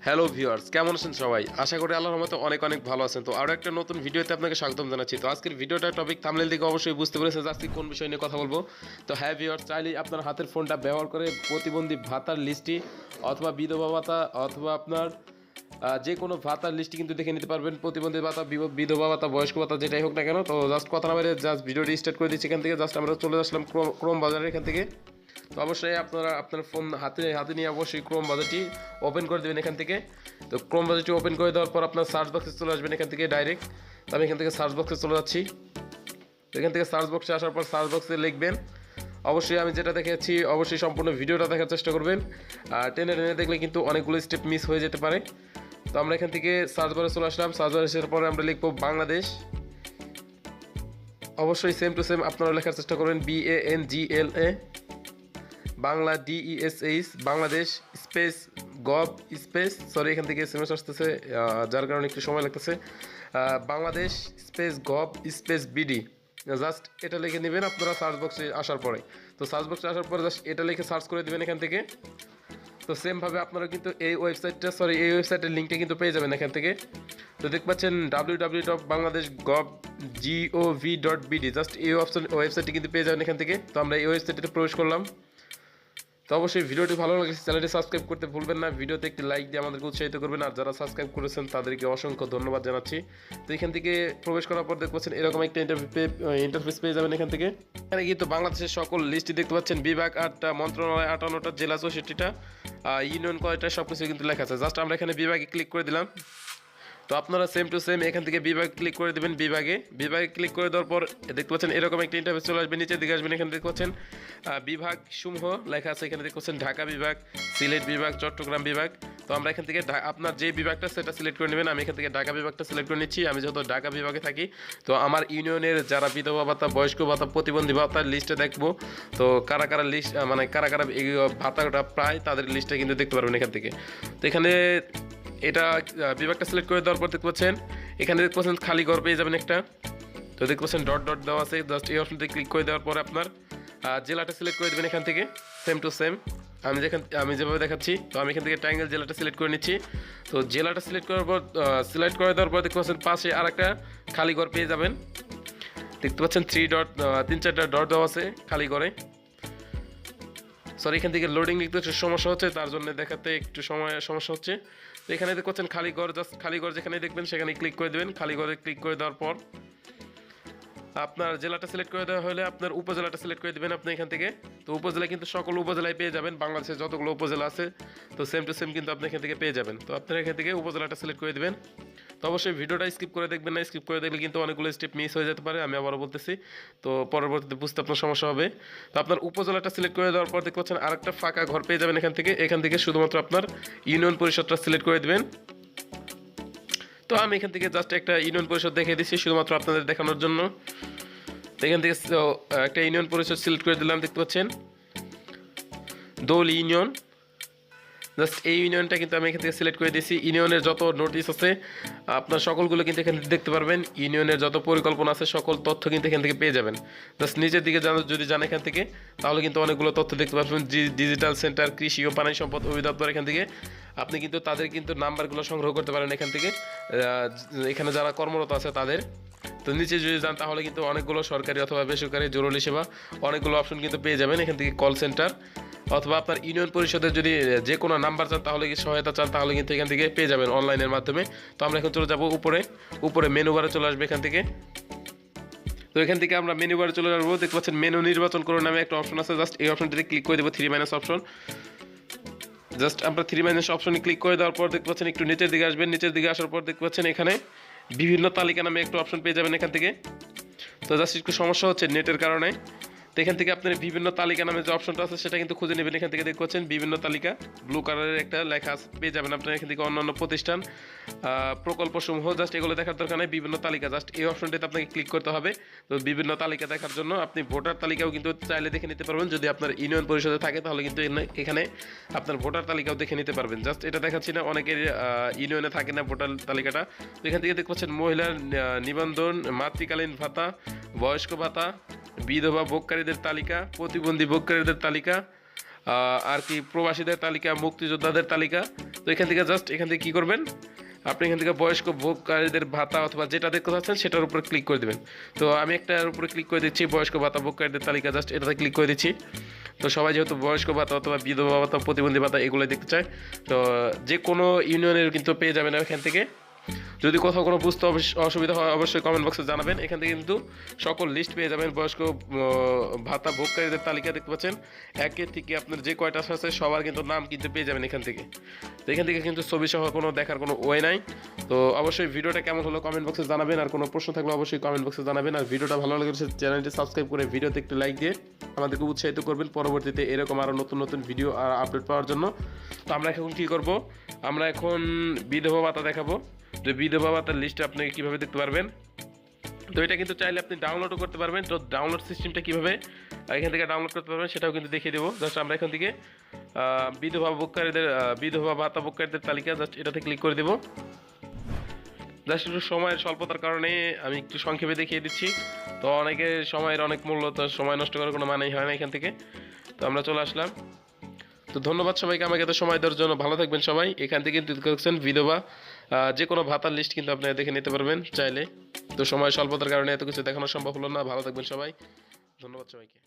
Hello viewers, কেমন আছেন সবাই? আশা করি আল্লাহর রহমতে অনেক অনেক ভালো আছেন। তো আরও একটা নতুন ভিডিওতে আপনাকে স্বাগতম জানাচ্ছি। তো আজকের ভিডিওটার টপিক থাম্বনেল থেকে অবশ্যই বুঝতে পেরেছেন যে আজকে কোন বিষয় নিয়ে কথা বলবো। তো হ্যাঁ ভিউয়ার্স, চাইলেই আপনার হাতের ফোনটা ব্যবহার করে প্রতিবন্ধী ভাতার লিস্টটি অথবা বিধবা ভাতা অথবা আপনার যে কোনো ভাতার লিস্টটি কিন্তু দেখে নিতে পারবেন। প্রতিবন্ধী ভাতা, বিধবা ভাতা, বয়স্ক ভাতা যেটাই হোক না কেন। তো জাস্ট কথা না বাইরে জাস্ট ভিডিওটি স্টার্ট করে দিচ্ছি এখান থেকে। জাস্ট আমরা চলে আসলাম ক্রোম বাজারের এখান থেকে। তো অবশ্যই আপনারা আপনার ফোন হাতে নিয়ে অবশ্যই ক্রোম বাজারটি ওপেন করে দেবেন এখান থেকে। তো ক্রোম বাজারটি ওপেন করে দেওয়ার পর আপনার সার্চ বক্সে চলে আসবেন এখান থেকে ডাইরেক্ট। তো আমি এখান থেকে সার্চ বক্সে চলে যাচ্ছি। তো এখান থেকে সার্চ বক্সে আসার পর সার্চ বক্সে লিখবেন, অবশ্যই আমি যেটা দেখাচ্ছি অবশ্যই সম্পূর্ণ ভিডিওটা দেখার চেষ্টা করবেন। আর টেনে টেনে দেখলে কিন্তু অনেকগুলো স্টেপ মিস হয়ে যেতে পারে। তো আমরা এখান থেকে সার্চ বারে চলে আসলাম। সার্চ বারে আসার পরে আমরা লিখবো বাংলাদেশ। অবশ্যই সেম টু সেম আপনারা লেখার চেষ্টা করবেন BANGLA, Bangla DESH, Bangladesh space gov space, sorry এখান থেকে এসএমএস আসতেছে যার কারণে একটু সময় লাগতেছে। Bangladesh space gov space BD, just এটা লিখে নেবেন আপনারা সার্চ বক্সে আসার পরে। তো সার্চ বক্সে আসার পরে জাস্ট এটা লিখে সার্চ করে দেবেন এখান থেকে। তো সেমভাবে আপনারা কিন্তু এই ওয়েবসাইটের লিঙ্কটা কিন্তু পেয়ে যাবেন এখান থেকে। তো দেখতে পাচ্ছেন www.bangladesh.gov.bd, জাস্ট এই ওয়েবসাইটটি কিন্তু পেয়ে যাবেন এখান থেকে। তো আমরা এই ওয়েবসাইটটিতে প্রবেশ করলাম। তো অবশ্যই ভিডিওটি ভালো লাগলে চ্যানেলটি সাবস্ক্রাইব করতে ভুলবেন না। ভিডিওতে একটি লাইক দিয়ে আমাদেরকে উৎসাহিত করবেন। আর যারা সাবস্ক্রাইব করেছেন তাদেরকে অসংখ্য ধন্যবাদ জানাচ্ছি। তো এখান থেকে প্রবেশ করার পর দেখতে পাচ্ছেন এরকম একটা ইন্টারফেস পেয়ে যাবেন এখান থেকে। এখানে কিন্তু বাংলাদেশের সকল লিস্টটি দেখতে পাচ্ছেন, বিভাগ 8টা, মন্ত্রণালয় 58টা, জেলা 64টা, ইউনিয়ন কয়টা, সব কিছু কিন্তু লেখা আছে। জাস্ট আমরা এখানে বিভাগে ক্লিক করে দিলাম। তো আপনারা সেম টু সেম এখান থেকে বিভাগ ক্লিক করে দেবেন। বিভাগে ক্লিক করে দেওয়ার পর দেখতে পাচ্ছেন এরকম একটা ইন্টারফেস চলে আসবে। নিচের দিকে আসবেন, এখানে দেখতে পাচ্ছেন বিভাগ সমূহ লেখা আছে। এখানে দেখতে পাচ্ছেন ঢাকা বিভাগ, সিলেট বিভাগ, চট্টগ্রাম বিভাগ। তো আমরা এখান থেকে আপনার যে বিভাগটা সেটা সিলেক্ট করে নেবেন। আমি এখান থেকে ঢাকা বিভাগটা সিলেক্ট করে নিচ্ছি। আমি যেহেতু ঢাকা বিভাগে থাকি, তো আমার ইউনিয়নের যারা বিধবা ভাতা, বয়স্ক ভাতা, প্রতিবন্ধী ভাতার লিস্টে দেখবো। তো কারা কারা লিস্ট কারা কারা এই ভাতাটা প্রায় তাদের লিস্টটা কিন্তু দেখতে পারবেন এখান থেকে। তো এখানে এটা বিভাগটা সিলেক্ট করে দেওয়ার পর দেখতে পাচ্ছেন এখানে দেখতে পাচ্ছেন খালি ঘর পেয়ে যাবেন একটা। তো দেখতে পাচ্ছেন ডট ডট দেওয়া আছে। জাস্ট এই অপশনতে ক্লিক করে দেওয়ার পর আপনার জেলাটা সিলেক্ট করে দেবেন এখান থেকে। সেম টু সেম আমি যেভাবে দেখাচ্ছি। তো আমি এখান থেকে টাঙ্গাইল জেলাটা সিলেক্ট করে নিচ্ছি। তো জেলাটা সিলেক্ট করার পর সিলেক্ট করে দেওয়ার পর দেখতে পাচ্ছেন পাশে আর একটা খালি ঘর পেয়ে যাবেন। দেখতে পাচ্ছেন 3-4টা ডট দেওয়া আছে খালি ঘরে। সরি, এখান থেকে লোডিং লিখতে একটু সমস্যা হচ্ছে, তার জন্য দেখাতে একটু সমস্যা হচ্ছে। তো এখানে দেখছেন খালি ঘর, জাস্ট খালি ঘর যেখানে দেখবেন সেখানে ক্লিক করে দেবেন। খালি ঘরে ক্লিক করে দেওয়ার পর আপনার জেলাটা সিলেক্ট করে দেওয়া হলে আপনার উপজেলাটা সিলেক্ট করে দেবেন আপনি এখান থেকে। তো উপজেলা কিন্তু সকল উপজেলায় পেয়ে যাবেন, বাংলাদেশের যতগুলো উপজেলা আছে। তো সেম টু সেম কিন্তু আপনি এখান থেকে পেয়ে যাবেন। তো আপনার এখান থেকে উপজেলাটা সিলেক্ট করে দেবেন। তো অবশ্যই ভিডিওটা স্কিপ করে দেখবেন না, স্কিপ করে দেখলে কিন্তু অনেকগুলো স্টেপ মিস হয়ে যেতে পারে। আমি আবারও বলতেছি, তো পরবর্তীতে বুঝতে আপনার সমস্যা হবে। তো আপনার উপজেলাটা সিলেক্ট করে দেওয়ার পর দেখতে পাচ্ছেন আরেকটা ফাঁকা ঘর পেয়ে যাবেন এখান থেকে শুধুমাত্র আপনার ইউনিয়ন পরিষদটা সিলেক্ট করে দেবেন। তো আমি এখান থেকে জাস্ট একটা ইউনিয়ন পরিষদ দেখিয়ে দিচ্ছি শুধুমাত্র আপনাদের দেখানোর জন্য। তো এখান থেকে একটা ইউনিয়ন পরিষদ সিলেক্ট করে দিলাম। দেখতে পাচ্ছেন দোল ইউনিয়ন, জাস্ট এই ইউনিয়নটা কিন্তু আমি এখান থেকে সিলেক্ট করে দিয়েছি। ইউনিয়নের যত নোটিশ আছে আপনার সকলগুলো কিন্তু এখান থেকে দেখতে পারবেন। ইউনিয়নের যত পরিকল্পনা আছে সকল তথ্য কিন্তু এখান থেকে পেয়ে যাবেন। জাস্ট নিচের দিকে যদি যান এখান থেকে, তাহলে কিন্তু অনেকগুলো তথ্য দেখতে পারবেন। ডিজিটাল সেন্টার, কৃষি ও পানি সম্পদ অধিদপ্তর, এখান থেকে আপনি কিন্তু তাদের কিন্তু নাম্বারগুলো সংগ্রহ করতে পারেন এখান থেকে, এখানে যারা কর্মরত আছে তাদের। তো নিচে যদি যান তাহলে কিন্তু অনেকগুলো সরকারি অথবা বেসরকারি জরুরি সেবা অনেকগুলো অপশন কিন্তু পেয়ে যাবেন এখান থেকে। কল সেন্টার অথবা আপনার ইউনিয়ন পরিষদের যদি যে কোনো নাম্বার চান তাহলে কি সহায়তা চান তাহলে কিন্তু এখান থেকে পেয়ে যাবেন অনলাইনের মাধ্যমে। তো আমরা এখন চলে যাবো উপরে মেনু বারে চলে আসবে এখান থেকে। তো এখান থেকে আমরা মেনু বারে চলে যাবো। দেখতে পাচ্ছেন মেনু নির্বাচন করুন নামে একটা অপশন আছে। জাস্ট এই অপশনটিতে ক্লিক করে দেবো, 3- অপশন। জাস্ট আমরা 3- অপশনে ক্লিক করে দেওয়ার পর দেখতে পাচ্ছেন একটু নিচের দিকে আসবেন। নিচের দিকে আসার পর দেখতে পাচ্ছেন এখানে বিভিন্ন তালিকা নামে একটা অপশন পেয়ে যাবেন এখান থেকে। তো জাস্ট একটু সমস্যা হচ্ছে নেটের কারণে। তো এখান থেকে আপনার বিভিন্ন তালিকা নামে যে অপশনটা আছে সেটা কিন্তু খুঁজে নেবেন এখান থেকে। দেখতে পাচ্ছেন বিভিন্ন তালিকা, ব্লু কালারের একটা লেখা পেয়ে যাবেন আপনার এখান থেকে। অন্যান্য প্রতিষ্ঠান, প্রকল্পসমূহ, জাস্ট এগুলো দেখার দরকার নেই, বিভিন্ন তালিকা। জাস্ট এই অপশনটিতে আপনাকে ক্লিক করতে হবে। তো বিভিন্ন তালিকা দেখার জন্য আপনি ভোটার তালিকাও কিন্তু চাইলে দেখে নিতে পারবেন। যদি আপনার ইউনিয়ন পরিষদে থাকে তাহলে কিন্তু এখানে আপনার ভোটার তালিকাও দেখে নিতে পারবেন। জাস্ট এটা দেখাচ্ছি না, অনেকের ইউনিয়নে থাকে না ভোটার তালিকাটা। তো এখান থেকে দেখতে পাচ্ছেন মহিলার নিবন্ধন, মাতৃকালীন ভাতা, বয়স্ক ভাতা, বিধবা ভোগকারীদের তালিকা, প্রতিবন্ধী ভোগকারীদের তালিকা, আর কি প্রবাসীদের তালিকা, মুক্তিযোদ্ধাদের তালিকা। তো এখান থেকে কী করবেন, আপনি এখান থেকে বয়স্ক ভোগকারীদের ভাতা অথবা যেটা দেখতে পাচ্ছেন সেটার উপরে ক্লিক করে দেবেন। তো আমি একটার উপরে ক্লিক করে দিচ্ছি, বয়স্ক ভাতা ভোগকারীদের তালিকা, জাস্ট এটাতে ক্লিক করে দিচ্ছি। তো সবাই যেহেতু বয়স্ক ভাতা অথবা বিধবা ভাতা, প্রতিবন্ধী ভাতা এগুলো দেখতে চায়, তো যে কোনো ইউনিয়নের কিন্তু পেয়ে যাবেন এখান থেকে। যদি কোথাও কোনো বুঝতে অসুবিধা হয় অবশ্যই কমেন্ট বক্সে জানাবেন। এখান থেকে কিন্তু সকল লিস্ট পেয়ে যাবেন। বয়স্ক ভাতা ভোগকারীদের তালিকা দেখতে পাচ্ছেন, একে থেকে আপনার যে কয়টা আছে সবার কিন্তু নাম কিন্তু পেয়ে যাবেন এখান থেকে। তো এখান থেকে কিন্তু ছবি সহ কোনো দেখার কোনো ওয়ে নাই। তো অবশ্যই ভিডিওটা কেমন হলো কমেন্ট বক্সে জানাবেন, আর কোনো প্রশ্ন থাকলে অবশ্যই কমেন্ট বক্সে জানাবেন। আর ভিডিওটা ভালো লাগলে চ্যানেলটি সাবস্ক্রাইব করে ভিডিওতে একটু লাইক দিয়ে আমাদেরকে উৎসাহিত করবেন পরবর্তীতে এরকম আরও নতুন নতুন ভিডিও আর আপডেট পাওয়ার জন্য। তো আমরা এখন কী করব, আমরা এখন বিধবা ভাতা দেখাবো। তো বিধবা ভাতার লিস্টে আপনি কীভাবে দেখতে পারবেন, তো এটা কিন্তু চাইলে আপনি ডাউনলোডও করতে পারবেন। তো ডাউনলোড সিস্টেমটা কীভাবে এখান থেকে ডাউনলোড করতে পারবেন সেটাও কিন্তু দেখিয়ে দেবো। জাস্ট আমরা এখান থেকে বিধবা ভাতা ভোগকারীদের তালিকা, জাস্ট এটাতে ক্লিক করে দেবো। জাস্ট একটু সময়ের স্বল্পতার কারণে আমি একটু সংক্ষেপে দেখিয়ে দিচ্ছি। তো অনেকে সময়ের অনেক মূল্য, তো সময় নষ্ট করার কোনো মানেই হয় না এখান থেকে। তো আমরা চলে আসলাম। তো ধন্যবাদ সবাইকে আমাকে এত সময় দেওয়ার জন্য। ভালো থাকবেন সবাই। এখান থেকে কিন্তু দেখছেন বিধবা যে কোনো ভাতার লিস্ট কিন্তু আপনারা দেখে নিতে পারবেন চাইলে। তো সময় স্বল্পতার কারণে এত কিছু দেখানো সম্ভব হলো না। ভালো থাকবেন সবাই, ধন্যবাদ সবাইকে।